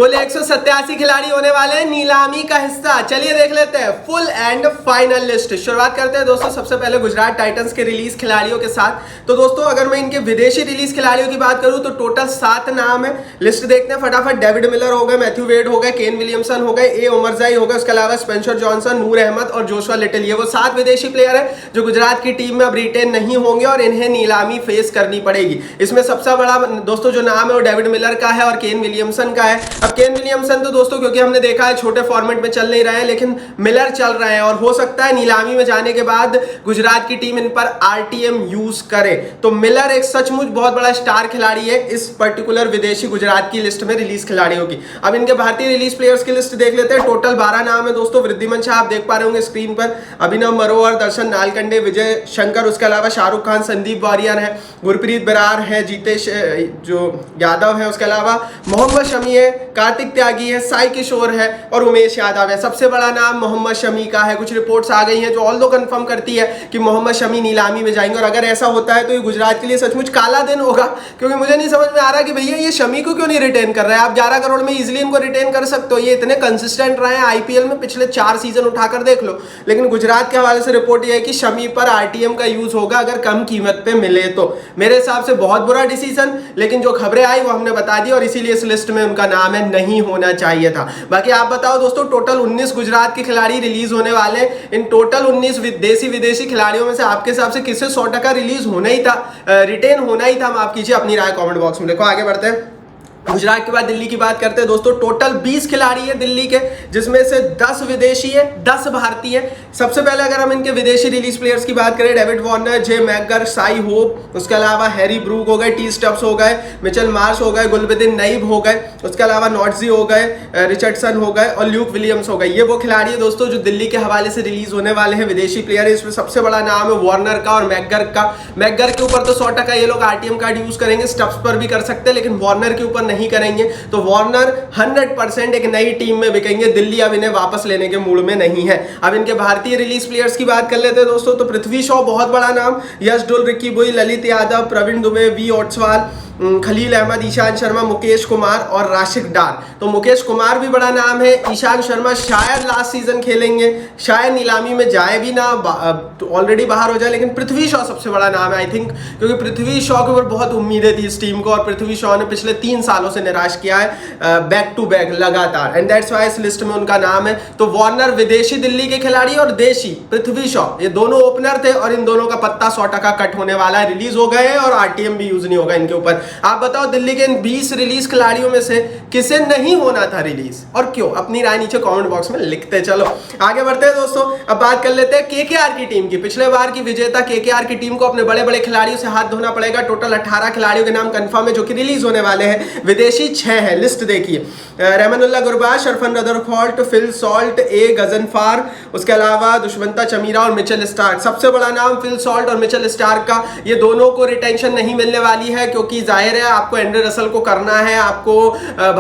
कुल 187 खिलाड़ी होने वाले हैं नीलामी का हिस्सा। चलिए देख लेते हैं फुल एंड फाइनल लिस्ट। शुरुआत करते हैं दोस्तों सबसे पहले गुजरात टाइटंस के रिलीज खिलाड़ियों के साथ। तो दोस्तों अगर मैं इनके विदेशी रिलीज खिलाड़ियों की बात करूं तो टोटल 7 नाम है। लिस्ट देखते हैं फटाफट। डेविड मिलर हो गए, मैथ्यू वेड हो गए, केन विलियमसन हो गए, ए उमरजाई हो गए, उसके अलावा स्पेंसर जॉनसन, नूर अहमद और जोशुआ लिटिल। ये वो 7 विदेशी प्लेयर है जो गुजरात की टीम में अब रिटेन नहीं होंगे और इन्हें नीलामी फेस करनी पड़ेगी। इसमें सबसे बड़ा दोस्तों जो नाम है वो डेविड मिलर का है और केन विलियमसन का है। अब केन विलियमसन दोस्तों क्योंकि हमने देखा है छोटे फॉर्मेट में चल नहीं रहे हैं, लेकिन मिलर चल रहे हैं और हो सकता है नीलामी में जाने के बाद गुजरात की टीम इन पर आरटीएम यूज करे। तो मिलर एक सचमुच बहुत बड़ा स्टार खिलाड़ी है इस पर्टिकुलर विदेशी गुजरात की लिस्ट में रिलीज खिलाड़ियों की। अब इनके भारतीय रिलीज प्लेयर्स की लिस्ट देख लेते हैं। टोटल 12 नाम है दोस्तों। वृद्धिमान शाह आप देख पा रहे होंगे स्क्रीन पर, अभिनव मरोहर, दर्शन नालकंडे, विजय शंकर, उसके अलावा शाहरुख खान, संदीप वारियर है, गुरप्रीत बरार है, जीतेश जो यादव है, उसके अलावा मोहम्मद शमी है, कार्तिक त्यागी है, साई किशोर है और उमेश यादव है। सबसे बड़ा नाम मोहम्मद शमी का है। कुछ रिपोर्ट्स आ गई हैं जो ऑल्दो कंफर्म करती है कि मोहम्मद शमी नीलामी में जाएंगे और अगर ऐसा होता है तो ये गुजरात के लिए सचमुच काला दिन होगा, क्योंकि मुझे नहीं समझ में आ रहा कि भैया ये शमी को क्यों नहीं रिटेन कर रहे हैं। आप 11 करोड़ में इजीली इनको रिटेन कर सकते हो। ये इतने कंसिस्टेंट रहे हैं आईपीएल में, पिछले 4 सीजन उठाकर देख लो। लेकिन गुजरात के हवाले से रिपोर्ट यह है कि शमी पर आरटीएम का यूज होगा अगर कम कीमत पे मिले तो। मेरे हिसाब से बहुत बुरा डिसीजन, लेकिन जो खबरें आई वो हमने बता दी और इसीलिए इस लिस्ट में उनका नाम है, नहीं होना चाहिए था। बाकी आप बताओ दोस्तों, टोटल 19 गुजरात के खिलाड़ी रिलीज होने वाले। इन टोटल 19 विदेशी खिलाड़ियों में से आपके हिसाब से किसे 100% रिलीज होना ही था, रिटेन होना ही था? माफ कीजिए, अपनी राय कमेंट बॉक्स में लिखो। आगे बढ़ते हैं। गुजरात के बाद दिल्ली की बात करते हैं दोस्तों। टोटल 20 खिलाड़ी है दिल्ली के, जिसमें से 10 विदेशी है, 10 भारतीय है। सबसे पहले अगर हम इनके विदेशी रिलीज प्लेयर्स की बात करें, डेविड वार्नर, जे मैकगर, साई होप, उसके अलावा हैरी ब्रूक हो गए, टी स्टब्स हो गए, मिचेल मार्श हो गए, गुलबदिन नईब हो गए, उसके अलावा नॉटजी हो गए, रिचर्डसन हो गए और ल्यूक विलियम्स हो गए। ये वो खिलाड़ी है दोस्तों जो दिल्ली के हवाले से रिलीज होने वाले हैं, विदेशी प्लेयर है। इसमें सबसे बड़ा नाम है वार्नर का और मैकगर का। मैकगर के ऊपर तो 100% ये लोग आरटीएम कार्ड यूज करेंगे, स्टब्स पर भी कर सकते हैं, लेकिन वार्नर के ऊपर नहीं करेंगे। तो वार्नर 100% एक नई टीम में बिकेंगे। दिल्ली अब इन्हें वापस लेने के मूड में नहीं है। अब इनके भारतीय रिलीज प्लेयर्स की बात कर लेते हैं दोस्तों। तो पृथ्वी शॉ बहुत बड़ा नाम, यश डोल, रिकी बुई, ललित यादव, प्रवीण दुबे, वी ओट्सवाल, खलील अहमद, ईशान शर्मा, मुकेश कुमार और राशिक डार। तो मुकेश कुमार भी बड़ा नाम है। ईशान शर्मा शायद लास्ट सीजन खेलेंगे, शायद नीलामी में जाए भी ना, तो ऑलरेडी बाहर हो जाए। लेकिन पृथ्वी शॉ सबसे बड़ा नाम है आई थिंक, क्योंकि पृथ्वी शॉ के ऊपर बहुत उम्मीदें थी इस टीम को और पृथ्वी शॉ ने पिछले 3 सालों से निराश किया है बैक टू बैक लगातार, एंड दैट्स व्हाई इस लिस्ट में उनका नाम है। तो वार्नर विदेशी दिल्ली के खिलाड़ी और देशी पृथ्वी शॉ, ये दोनों ओपनर थे और इन दोनों का पत्ता 100% कट होने वाला है। रिलीज हो गए और आरटीएम भी यूज नहीं होगा इनके ऊपर। आप बताओ दिल्ली के इन 20 रिलीज खिलाड़ियों में से किसे नहीं होना था रिलीज और क्यों? अपनी राय नीचे कमेंट बॉक्स में लिखते चलो। आगे बढ़ते हैं दोस्तों। अब बात कर लेते हैं केकेआर की टीम की। पिछले बार की विजेता केकेआर की टीम को अपने बड़े बड़े खिलाड़ियों से हाथ धोना पड़ेगा। टोटल 18 खिलाड़ियों के नाम कंफर्म है जो कि रिलीज होने वाले हैं। विदेशी 6 है। लिस्ट देखिए, Rahmanullah Gurbaz, Sherfane Rutherford, Phil Salt, A Ghazanfar, उसके अलावा दुष्मंता चमीरा और मिचेल स्टार्क। सबसे बड़ा नाम फिल सॉल्ट और मिचेल स्टार्क का। ये दोनों को रिटेंशन नहीं मिलने वाली है, क्योंकि जाहिर है आपको एंड्रे रसल को करना है, आपको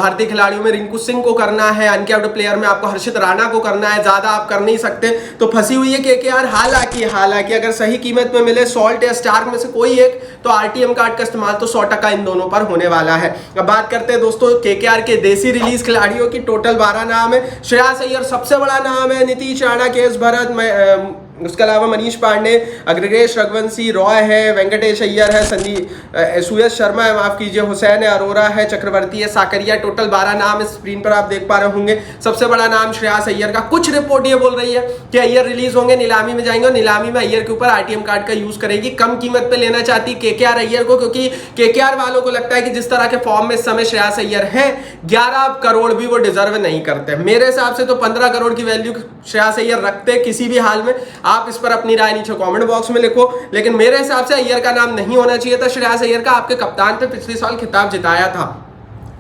भारतीय खिलाड़ियों में रिंकू सिंह को करना है, अनकैप्ड प्लेयर में आपको हर्षित राणा को करना है, ज्यादा आप कर नहीं सकते। तो फंसी हुई है केकेआर। हालांकि अगर सही कीमत में मिले सॉल्ट या स्टार्क में से कोई एक, तो आरटीएम कार्ड का इस्तेमाल तो 100% इन दोनों पर होने वाला है। अब बात करते हैं दोस्तों केकेआर के देसी रिलीज खिलाड़ियों की। टोटल 12 नाम है। श्रेयस अय्यर सबसे बड़ा नाम है, नीतीश राणा, केएस भरत, उसके अलावा मनीष पांडे, अग्रगेश रघुवंशी, रॉय है, वेंकटेश अय्यर है, सुयश शर्मा है, माफ कीजिए, हुसैन अरोरा है, चक्रवर्ती है, साकरिया। टोटल 12 नाम स्क्रीन पर आप देख पा रहे होंगे। सबसे बड़ा नाम श्रेयस अय्यर का। कुछ रिपोर्ट ये बोल रही है कि अय्यर रिलीज होंगे, नीलामी में जाएंगे और नीलामी में अय्यर के ऊपर आरटीएम कार्ड का यूज करेगी। कम कीमत पे लेना चाहती केकेआर अय्यर को, क्योंकि केकेआर वालों को लगता है कि जिस तरह के फॉर्म में इस समय श्रेयस अय्यर है, 11 करोड़ भी वो डिजर्व नहीं करते। मेरे हिसाब से तो 15 करोड़ की वैल्यू श्रेयस अय्यर रखते किसी भी हाल में। आप इस पर अपनी राय नीचे कमेंट बॉक्स में लिखो, लेकिन मेरे हिसाब से अय्यर का नाम नहीं होना चाहिए था। श्रेयस अय्यर का आपके कप्तान पे पिछले साल खिताब जिताया था।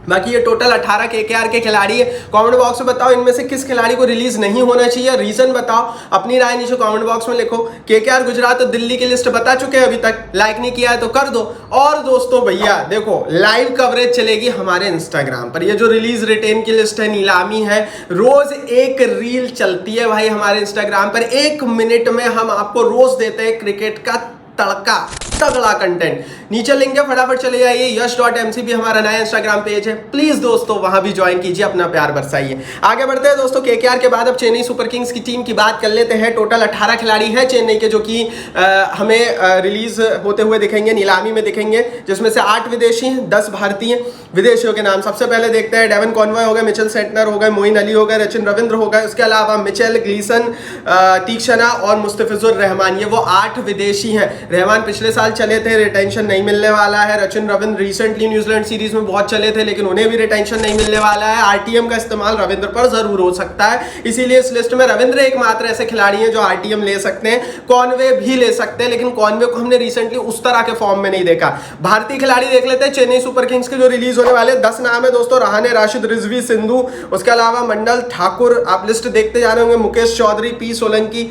बाकी ये टोटल 18 केकेआर के खिलाड़ी है। कमेंट बॉक्स में बताओ इनमें से किस खिलाड़ी को रिलीज नहीं होना चाहिए, रीजन बताओ, अपनी राय नीचे कमेंट बॉक्स में लिखो। केकेआर गुजरात और दिल्ली की लिस्ट बता चुके हैं, अभी तक लाइक नहीं किया है तो कर दो। और दोस्तों भैया देखो, लाइव कवरेज चलेगी हमारे इंस्टाग्राम पर। ये जो रिलीज रिटेन की लिस्ट है, नीलामी है, रोज एक रील चलती है भाई हमारे इंस्टाग्राम पर। 1 मिनट में हम आपको रोज देते हैं क्रिकेट का तड़का। तगड़ा कंटेंट। नीचे लिंक है, फटाफट चले जाइए। यश.mcp हमारा नया इंस्टाग्राम पेज है, प्लीज दोस्तों वहां भी ज्वाइन कीजिए, अपना प्यार बरसाइए। आगे बढ़ते हैं दोस्तों, केकेआर के बाद अब चेन्नई सुपर किंग्स की टीम की बात कर लेते हैं। टोटल 18 खिलाड़ी हैं चेन्नई के, जो कि हमें रिलीज होते हुए दिखेंगे, नीलामी में दिखेंगे, जिसमें से 8 विदेशी हैं, 10 भारतीय। विदेशियों के नाम सबसे पहले देखते हैं। डेवन कॉनवॉय हो गए, मिचेल सेंटनर हो गए, मोइन अली हो गए, रचिन रविंद्र हो गए, उसके अलावा मिचेल ग्लीसन, तीक्षणा और मुस्तफिजुर रहमान, ये वो 8 विदेशी हैं। रहमान पिछले साल चले थे, रिटेंशन नहीं मिलने वाला है। Rachin Ravindra recently New Zealand series में बहुत चले थे, लेकिन उन्हें भी रिटेंशन नहीं मिलने वाला है। आरटीएम का इस्तेमाल रविंद्र पर जरूर हो सकता है, इसीलिए इस लिस्ट में रविंद्र एकमात्र ऐसे खिलाड़ी हैं जो आरटीएम ले सकते हैं। कॉनवे भी ले सकते हैं, लेकिन कॉनवे को हमने रिसेंटली उस तरह के फॉर्म में नहीं देखा। भारतीय खिलाड़ी देख लेते हैं चेन्नई सुपर किंग्स के जो रिलीज होने वाले 10 नाम है दोस्तों। रहाने राशिद, रिजवी, सिंधु, उसके अलावा मंडल, ठाकुर, आप लिस्ट देखते जा रहे होंगे, मुकेश चौधरी, पी सोलंकी,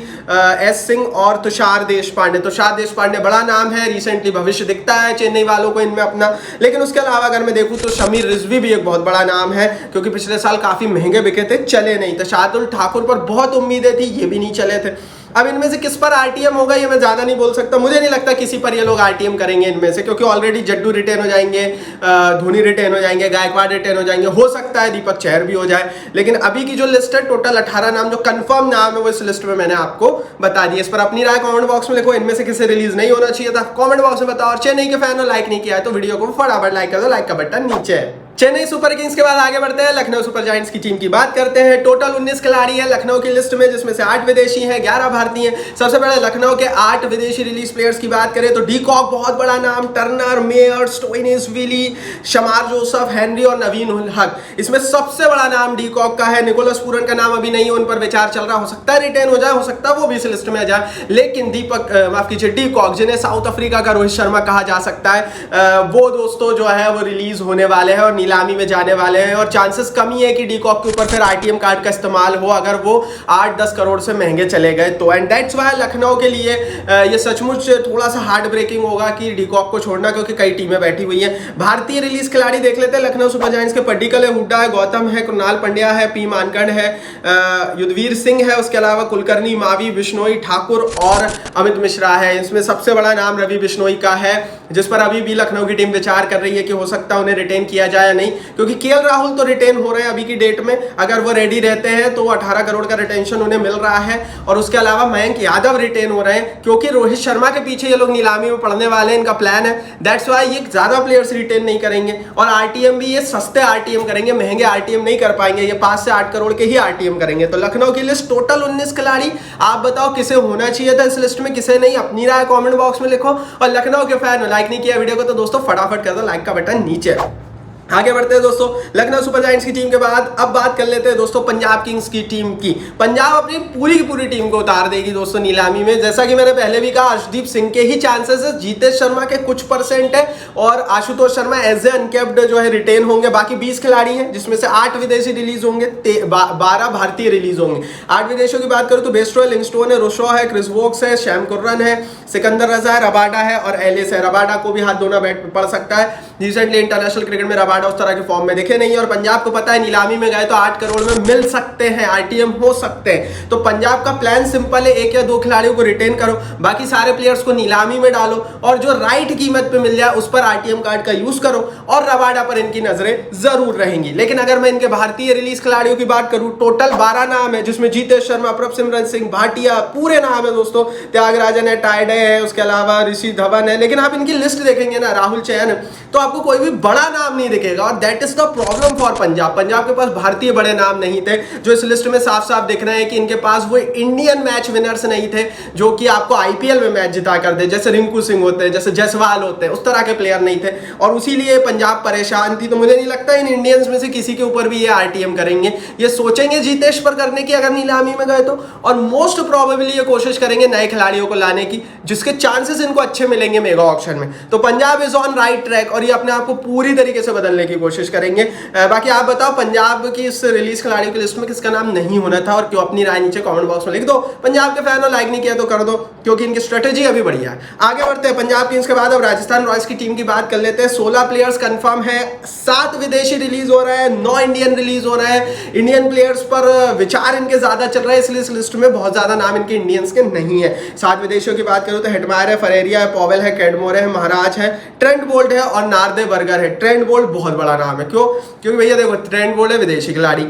एस सिंह और तुषार देशपांडे। तुषार देशपांडे बड़ा नाम है, रिसेंटली भविष्य दिखता है चेन्नई वालों को इनमें अपना। लेकिन उसके अलावा अगर मैं देखूं तो शमीर रिजवी भी एक बहुत बड़ा नाम है, क्योंकि पिछले साल काफी महंगे बिके थे, चले नहीं। तो शार्दुल ठाकुर पर बहुत उम्मीदें थी, ये भी नहीं चले थे। अब इनमें से किस पर आरटीएम होगा ये मैं ज्यादा नहीं बोल सकता, मुझे नहीं लगता किसी पर ये लोग आरटीएम करेंगे इनमें से, क्योंकि ऑलरेडी जड्डू रिटेन हो जाएंगे, धोनी रिटेन हो जाएंगे, गायकवाड़ रिटेन हो जाएंगे, हो सकता है दीपक चहर भी हो जाए। लेकिन अभी की जो लिस्ट है, टोटल 18 नाम जो कंफर्म नाम है वो इस लिस्ट में मैंने आपको बता दिया। इस पर अपनी राय कमेंट बॉक्स में लिखो, इनमें से किसे रिलीज नहीं होना चाहिए था कमेंट बॉक्स में बताओ। और चेन्नई के फैन हो, लाइक नहीं किया है तो वीडियो को फटाफट लाइक कर दो, लाइक का बटन नीचे है। चेन्नई सुपर किंग्स के बाद आगे बढ़ते हैं, लखनऊ सुपर जायंट्स की टीम की बात करते हैं। टोटल 19 खिलाड़ी हैं लखनऊ की लिस्ट में, जिसमें से 8 विदेशी हैं, 11 भारतीय हैं। सबसे पहले लखनऊ के 8 विदेशी रिलीज प्लेयर्स की बात करें तो डी कॉक बहुत बड़ा नाम, Turner, Meyer, Stoinis, Willey, Shamar Joseph, Henry और नवीन उल हक। इसमें सबसे बड़ा नाम डी कॉक का है। निकोलस पूरन का नाम अभी नहीं है, उन पर विचार चल रहा, हो सकता है रिटेन हो जाए, हो सकता है वो भी इस लिस्ट में आ जाए। लेकिन दीपक माफ कीजिए डी कॉक, जिन्हें साउथ अफ्रीका का रोहित शर्मा कहा जा सकता है, वो दोस्तों जो है वो रिलीज होने वाले हैं और नीलामी में जाने वाले हैं। और चांसेस कम ही है कि डी कॉक के ऊपर फिर आरटीएम कार्ड का इस्तेमाल हो, अगर वो 8-10 करोड़ से महंगे चले गए तो। एंड दैट्स व्हाई लखनऊ के लिए ये सचमुच थोड़ा सा हार्ड ब्रेकिंग होगा कि डी कॉक को छोड़ना, क्योंकि कई टीमें बैठी हुई हैं। भारतीय रिलीज खिलाड़ी देख लेते हैं लखनऊ सुपर जायंट्स के। पड्डीकल है, हुड्डा है, गौतम है, कृणाल पंड्या है, पी मानकंड है, युद्धवीर सिंह है, उसके अलावा कुलकर्णी, मावी, बिश्नोई, ठाकुर और अमित मिश्रा है। इसमें सबसे बड़ा नाम रवि बिश्नोई का है, जिस पर अभी भी लखनऊ की टीम विचार कर रही है कि हो सकता है उन्हें रिटेन किया जाए या नहीं, क्योंकि केएल राहुल तो रिटेन हो रहे हैं अभी की डेट में। अगर वो रेडी रहते हैं तो 18 करोड़ का रिटेंशन उन्हें मिल रहा है। और उसके अलावा मयंक यादव रिटेन हो रहे हैं, क्योंकि रोहित शर्मा के पीछे ये लोग नीलामी में पड़ने वाले हैं, इनका प्लान है। दैट्स व्हाई ये ज्यादा प्लेयर्स रिटेन नहीं करेंगे। और आरटीएम भी ये सस्ते आरटीएम करेंगे, महंगे आरटीएम नहीं कर पाएंगे, ये 5 से 8 करोड़ के ही आरटीएम करेंगे। तो लखनऊ की लिस्ट टोटल 19 खिलाड़ी, आप बताओ किसे होना चाहिए था इस लिस्ट में, किसे नहीं, अपनी राय कमेंट बॉक्स में लिखो। और लखनऊ के फैन लाइक नहीं किया वीडियो को तो दोस्तों फटाफट कर दो, लाइक का बटन नीचे। आगे बढ़ते हैं दोस्तों, लखनऊ सुपर जायंट्स की टीम के बाद अब बात कर लेते हैं दोस्तों पंजाब किंग्स की टीम की। पंजाब अपनी पूरी की पूरी टीम को उतार देगी दोस्तों नीलामी में। जैसा कि मैंने पहले भी कहा, अर्शदीप सिंह के ही चांसेस है, जीतेश शर्मा के कुछ परसेंट है और Ashutosh Sharma as a uncapped जो है रिटेन होंगे। बाकी 20 खिलाड़ी हैं, जिसमें से 8 विदेशी रिलीज होंगे, 12 भारतीय रिलीज होंगे। 8 विदेशियों की बात करूं तो बेस्ट्रो है, लिंगस्टोन है, रोशो है, क्रिस वोक्स है, शैम कुर्रन है, सिकंदर रजा है, रबाडा है और एलिस है। रबाडा को भी हाथ धोना पड़ सकता है, रिसेंटली इंटरनेशनल क्रिकेट में रबाडा उस तरह के फॉर्म में दिखे नहीं। और पंजाब को पता है नीलामी में गए तो 8 करोड़ में मिल सकते हैं, आरटीएम हो सकते हैं। तो पंजाब का प्लान सिंपल है, 1 या 2 खिलाड़ियों को रिटेन करो, बाकी सारे प्लेयर्स को नीलामी में डालो और जो राइट कीमत पे मिल जाए उस पर आरटीएम कार्ड का यूज करो। और रबाडा पर इनकी नजरें जरूर रहेंगी। लेकिन अगर मैं इनके भारतीय रिलीज खिलाड़ियों की बात करूं, टोटल 12 नाम है, जिसमें जीतेश शर्मा, प्रभसिमरन सिंह भाटिया पूरे नाम है दोस्तों, त्यागराजन है, टाइडे है, उसके अलावा ऋषि धवन है। लेकिन आप इनकी लिस्ट देखेंगे ना, राहुल चैन, तो आपको कोई भी बड़ा नाम नहीं दिखेगा। और that is the problem for Punjab. Punjab के पास भारतीय बड़े नाम नहीं थे, जो इस लिस्ट में साफ साफ दिख रहे हैं कि इनके पास वो इंडियन मैच विनर्स नहीं थे जो कि आपको आईपीएल में मैच जिता कर दे, जैसे रिंकू सिंह होते हैं, जैसे जसवाल होते हैं, उस तरह के प्लेयर नहीं थे। और उसी लिए पंजाब परेशान थी। तो मुझे नहीं लगता इन इंडियंस में से किसी के ऊपर भी ये आरटीएम करेंगे। ये सोचेंगे जीतेश पर करने की अगर नीलामी में गए तो, और मोस्ट प्रोबेबली ये कोशिश करेंगे नए खिलाड़ियों को लाने की, जिसके चांसेस इनको अच्छे मिलेंगे मेगा ऑक्शन में। तो Punjab is on right track. और और ये अपने आप को पूरी तरीके से बदलने की कोशिश करेंगे। बाकी आप बताओ पंजाब की इस रिलीज खिलाड़ियों की लिस्ट में किसका नाम नहीं होना था और क्यों? अपनी राय नीचे कमेंट बॉक्स में लिख दो। पंजाब के फैन हो, लाइक नहीं किया तो कर दो, क्योंकि इनकी स्ट्रेटेजी अभी बढ़िया है। आगे बढ़ते हैं पंजाब किंग्स के बाद अब राजस्थान रॉयल्स की टीम की बात कर लेते हैं। 16 प्लेयर्स कंफर्म है, 7 विदेशी रिलीज हो रहे हैं, 9 इंडियन रिलीज हो रहे हैं। इंडियन प्लेयर्स पर विचार इनके ज्यादा चल रहा है, इसलिए इस लिस्ट में बहुत ज्यादा नाम इनके इंडियंस के नहीं है। 7 विदेशियों की बात करूं तो हेटमायर है, फरेरिया है, पॉवेल है, कैडमोरे है, महाराज है, ट्रेंट बोल्ट है और नार्दे बर्गर है। ट्रेंट बोल्ट बहुत बड़ा नाम है, क्यों? क्योंकि भैया देखो ट्रेंट बोल्ट है विदेशी खिलाड़ी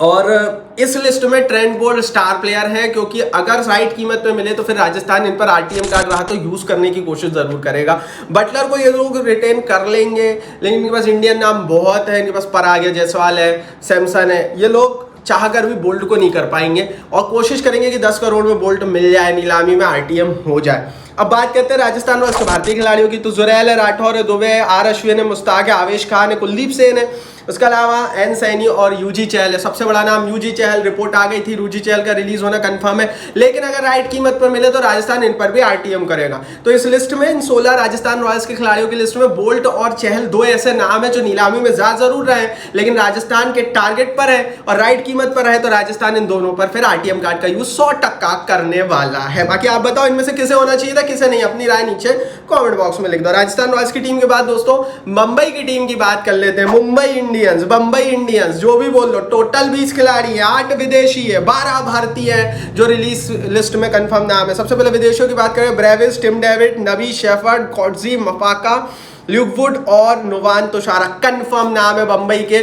और इस लिस्ट में ट्रेंट बोल्ट स्टार प्लेयर है, क्योंकि अगर राइट कीमत पे मिले तो फिर राजस्थान इन पर आरटीएम कार्ड रहा तो यूज करने की कोशिश जरूर करेगा। बटलर को ये लोग रिटेन कर लेंगे, लेकिन इनके पास इंडियन नाम बहुत है, इनके पास पराग जायसवाल है, सैमसन है, ये लोग चाहकर भी बोल्ट को नहीं कर पाएंगे और कोशिश करेंगे कि 10 करोड़ में बोल्ट मिल जाए, नीलामी में आरटीएम हो जाए। अब बात करते हैं राजस्थान रॉयल्स के भारतीय खिलाड़ियों की, तो जुरैल है, राठौर है, दुबे है, आर अश्विन है, मुश्ताक है, आवेश खान है, कुलदीप सेन है, उसके अलावा एन सैनी और यूजी चहल है। सबसे बड़ा नाम यूजी चहल, रिपोर्ट आ गई थी यूजी चहल का रिलीज होना कंफर्म है, लेकिन अगर राइट कीमत पर मिले तो राजस्थान इन पर भी आरटीएम करेगा। तो इस लिस्ट में इन 16 राजस्थान रॉयल्स के खिलाड़ियों की लिस्ट में बोल्ट और चहल 2 ऐसे नाम है जो नीलामी में जा जरूर रहे हैं, लेकिन राजस्थान के टारगेट पर है और राइट कीमत पर है, तो राजस्थान इन दोनों पर फिर आरटीएम कार्ड का यूज 100% करने वाला है। बाकी आप बताओ इनमें से किसे होना चाहिए था, किसे नहीं, अपनी राय नीचे कमेंट बॉक्स में लिख दो। राजस्थान रॉयल्स की टीम के बाद दोस्तों मुंबई की टीम की बात कर लेते हैं। मुंबई इंडियंस, बंबई इंडियंस, जो भी बोल लो, टोटल 20 खिलाड़ी है, 8 विदेशी है, 12 भारतीय है जो रिलीज लिस्ट में कंफर्म नाम है। सबसे पहले विदेशियों की बात करें, ब्रेविस, टिम डेविड, नबी शेफर्ड, कॉटजी, मफाका, ल्यूकवुड और नुवान तुषारा कंफर्म नाम है बंबई के।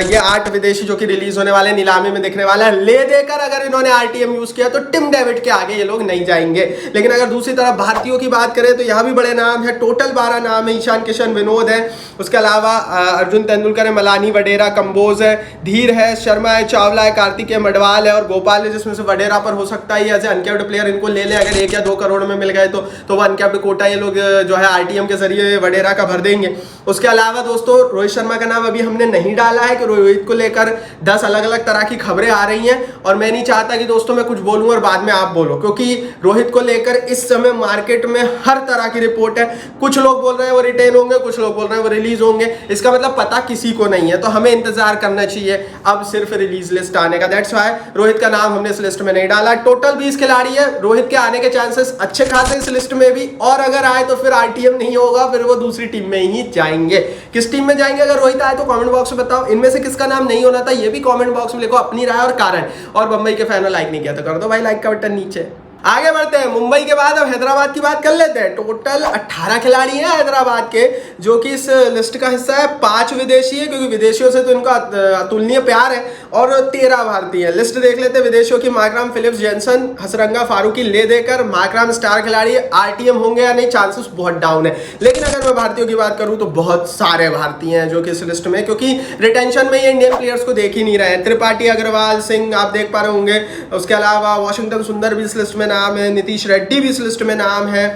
ये 8 विदेशी जो कि रिलीज होने वाले, नीलामी में दिखने वाला है। ले देकर अगर इन्होंने आरटीएम यूज किया तो टिम डेविड के आगे ये लोग नहीं जाएंगे। लेकिन अगर दूसरी तरफ भारतीयों की बात करें तो यहाँ भी बड़े नाम है, टोटल 12 नाम है। ईशान किशन, विनोद है, उसके अलावा अर्जुन तेंदुलकर है, मलानी, वडेरा, कंबोज है, धीर है, शर्मा है, चावला है, कार्तिक है, मडवाल है और गोपाल है, जिसमें से वडेरा पर हो सकता है एज अनकैप्ड प्लेयर इनको ले ले। अगर 1 या 2 करोड़ में मिल गए तो वो अनकैप्ड कोटा ये लोग जो है आरटीएम के जरिए वडेरा का भर देंगे। उसके अलावा दोस्तों रोहित शर्मा का नाम अभी हमने नहीं डाला है कि रोहित को लेकर 10 अलग अलग तरह की खबरें आ रही हैं और मैं नहीं चाहता कि दोस्तों मैं कुछ बोलूं और बाद में आप बोलो, क्योंकि रोहित को लेकर इस समय मार्केट में हर तरह की रिपोर्ट है। कुछ लोग बोल रहे हैं वो रिटेन होंगे, कुछ लोग बोल रहे हैं वो रिलीज होंगे, इसका मतलब पता किसी को नहीं है। तो हमें इंतजार करना चाहिए अब सिर्फ रिलीज लिस्ट आने का। दैट्स व्हाई रोहित का नाम हमने इस लिस्ट में नहीं डाला। टोटल 20 खिलाड़ी है, रोहित के आने के चांसेस अच्छे खासे इस लिस्ट में भी, और अगर आए तो फिर आरटीएम नहीं होगा, फिर वो दूसरी टीम में ही जाएंगे। किस टीम में जाएंगे अगर रोहित आए तो कमेंट बॉक्स में बताओ। इनमें से किसका नाम नहीं होना था ये भी कमेंट बॉक्स में लिखो अपनी राय और कारण। और मुंबई के फैन लाइक नहीं किया तो कर दो भाई लाइक का बटन नीचे। आगे बढ़ते हैं, मुंबई के बाद अब हैदराबाद की बात कर लेते हैं। टोटल 18 खिलाड़ी हैं हैदराबाद के जो कि इस लिस्ट का हिस्सा है। 5 विदेशी है, क्योंकि विदेशियों से तो इनका अतुलनीय प्यार है, और 13 भारतीय है। लिस्ट देख लेते हैं विदेशियों की। Markram, Phillips, Jansen, Hasaranga, Farooqi, ले देकर मार्कराम स्टार खिलाड़ी। आरटीएम होंगे या नहीं, चांसेस बहुत डाउन है। लेकिन अगर मैं भारतीयों की बात करूं तो बहुत सारे भारतीय हैं जो कि इस लिस्ट में, क्योंकि रिटेंशन में ये इंडियन प्लेयर्स को देख ही नहीं रहे हैं। त्रिपाठी, अग्रवाल, सिंह आप देख पा रहे होंगे, उसके अलावा वॉशिंगटन सुंदर भी इस लिस्ट में नाम है, नीतीश रेड्डी भी इस लिस्ट में नाम है,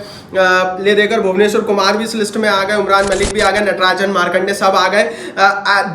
ले देकर भुवनेश्वर कुमार भी इस लिस्ट में आ गए, उमरान मलिक भी आ गए, नटराजन, मार्कंडे सब आ गए।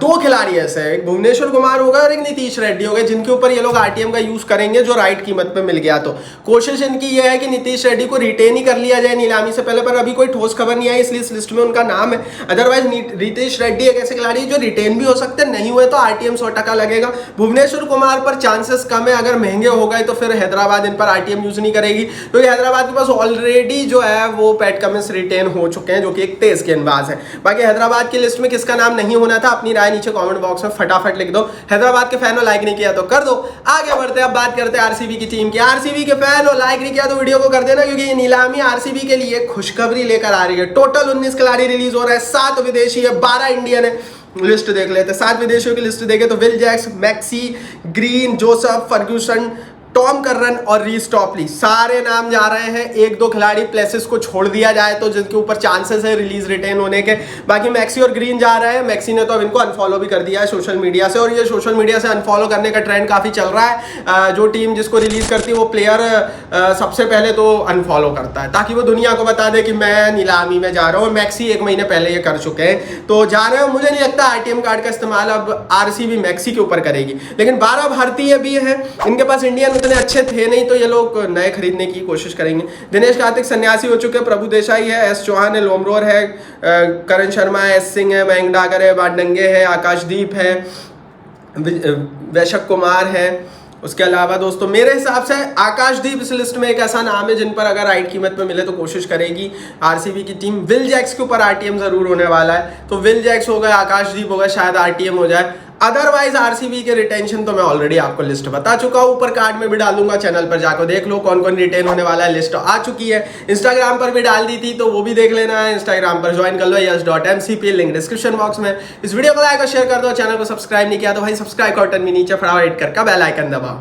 2 खिलाड़ी ऐसे हैं, एक भुवनेश्वर कुमार होगा और एक नीतीश रेड्डी होगा, जिनके ऊपर ये लोग आरटीएम का यूज करेंगे जो राइट कीमत पे मिल गया। तो कोशिश इनकी ये है कि नीतीश रेड्डी को रिटेन ही कर लिया जाए नीलामी से पहले, पर अभी कोई ठोस खबर नहीं आई, इसलिए इस लिस्ट में उनका नाम है। अदरवाइज नीतीश रेड्डी एक ऐसे खिलाड़ी जो रिटेन भी हो सकते हैं, नहीं हुए तो आरटीएम 100% लगेगा। भुवनेश्वर कुमार पर चांसेस कम है, अगर महंगे हो गए तो फिर हैदराबाद इन पर आरटीएम यूज नहीं करेगी, क्योंकि हैदराबाद के पास ऑलरेडी जो है वो पैट कमिंस रिटेन हो चुके हैं जो कि एक तेज गेंदबाज है। बाकी हैदराबाद की लिस्ट में किसका नाम नहीं होना था, अपनी राय नीचे कमेंट बॉक्स में फटाफट लिख दो। हैदराबाद के फैन हो, लाइक नहीं किया तो कर दो। आगे बढ़ते हैं, अब बात करते हैं आरसीबी की टीम की। आरसीबी के फैन हो, लाइक नहीं किया तो वीडियो को कर देना, क्योंकि ये नीलामी आरसीबी के लिए खुशखबरी लेकर आ रही है। टोटल 19 खिलाड़ी रिलीज हो रहे हैं, 7 विदेशी है, 12 इंडियन है। लिस्ट देख लेते हैं, 7 विदेशियों की लिस्ट देखें तो Will Jacks, Maxi, Green, Joseph, Ferguson, Tom Curran और रीस टॉपली, सारे नाम जा रहे हैं। 1-2 खिलाड़ी प्लेसेस को छोड़ दिया जाए तो जिनके ऊपर चांसेस है रिलीज रिटेन होने के। बाकी मैक्सी और ग्रीन जा रहे हैं। मैक्सी ने तो अब इनको अनफॉलो भी कर दिया है सोशल मीडिया से, और ये सोशल मीडिया से अनफॉलो करने का ट्रेंड काफी चल रहा है। जो टीम जिसको रिलीज करती है वो प्लेयर सबसे पहले तो अनफॉलो करता है, ताकि वो दुनिया को बता दे कि मैं नीलामी में जा रहा हूँ। मैक्सी 1 महीने पहले ये कर चुके हैं, तो जा रहे हो। मुझे नहीं लगता आरटीएम कार्ड का इस्तेमाल अब आरसीबी मैक्सी के ऊपर करेगी। लेकिन 12 भारतीय भी है, इनके पास इंडियन इतने अच्छे थे नहीं, तो ये लोग नए खरीदने की कोशिश करेंगे। दिनेश कार्तिक सन्यासी हो चुके हैं, प्रभु देसाई है, एस चौहान है, लोमरोर है, करण शर्मा है, एस सिंह है, मयंक डागर है, बाडंगे है, आकाशदीप है, वैशक कुमार है। उसके अलावा दोस्तों मेरे हिसाब से आकाशदीप इस लिस्ट में एक ऐसा नाम है जिन पर अगर राइट कीमत पे मिले तो कोशिश करेगी आरसीबी की टीम। विल जैक्स के ऊपर आरटीएम जरूर होने वाला है, तो विल जैक्स हो गए, आकाशदीप हो गए, शायद आरटीएम हो जाए। अदरवाइज आरसीबी के रिटेंशन तो मैं ऑलरेडी आपको लिस्ट बता चुका हूं, ऊपर कार्ड में भी डालूंगा, चैनल पर जाकर देख लो कौन कौन रिटेन होने वाला है। लिस्ट आ चुकी है, इंस्टाग्राम पर भी डाल दी थी, तो वो भी देख लेना है। इंस्टाग्राम पर ज्वाइन कर लो, yes.mcp, लिंक डिस्क्रिप्शन बॉक्स में। इस वीडियो को लाइक और शेयर कर दो, चैनल को सब्सक्राइब नहीं किया तो भाई सब्सक्राइब का बटन भी नीचे फटाफट हिट कर बेल आइकन दबाओ।